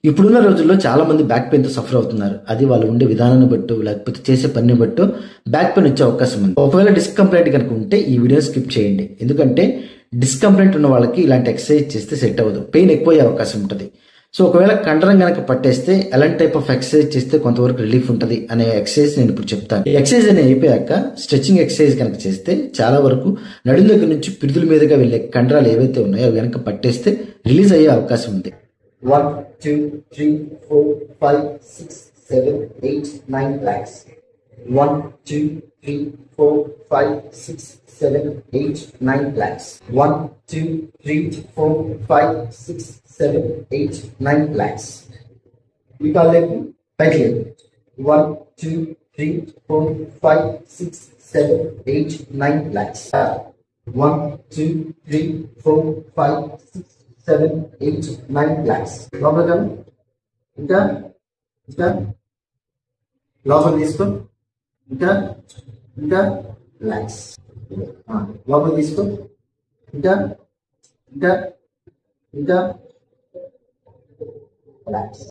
ఇప్పుడున్న రోజుల్లో చాలా మంది బ్యాక్ పెయిన్‌తో సఫర్ అవుతున్నారు. అది వాళ్ళు ఉండే విధానాన్ని బట్టో, లేకపోతే చేసే పనిని బట్టో బ్యాక్ పెయిన్ వచ్చే అవకాశం ఉంది. ఒకవేళ డిస్క్ కంప్లైంట్ గనుక ఉంటే ఈ వీడియో స్కిప్ చేయండి. ఎందుకంటే డిస్క్ కంప్లైంట్ ఉన్న వాళ్ళకి ఇలాంటి ఎక్సర్సైజ్ చేస్తే సెట్ అవ్వదు. పెయిన్ ఎక్కువయ్యే అవకాశం ఉంటది. సో ఒకవేళ కండరం గనక పట్టేస్తే ఎలాంటి టైప్ ఆఫ్ ఎక్సర్సైజ్ చేస్తే కొంతవరకు రిలీఫ్ ఉంటది అనే ఎక్సర్సైజ్ నేను ఇప్పుడు చెప్తాను. ఈ ఎక్సర్సైజ్ అనేది అయిపోయాక స్ట్రెచింగ్ ఎక్సర్సైజ్ కనుక చేస్తే చాలా వరకు నడుం దగ్గర నుంచి పిరుదుల మీదుగా వెళ్ళే కండరాలు ఏవైతే ఉన్నాయో అవి గనక పట్టేస్తే రిలీజ్ అయ్యే అవకాశం ఉంది. 1, 2, 3, 4, 5, 6, 7, 8, 9 planks. 1, 2, 3, 4, 5, 6, 7, 8, 9 planks. 1, 2, 3, 4, 5, 6, 7, 8, 9 planks. We call them right leg. 1, 2, 3, 4, 5, 6, 7, 8, 9 planks. 1, 2, 3, 4, 5, 6, 7, 8, 9 planks. లోపల ఇంకా ఇంకా లోపల తీసుకో ఇంకా ఇంకా రిలాక్స్. లోపల తీసుకో ఇంకా ఇంకా ఇంకా రిలాక్స్.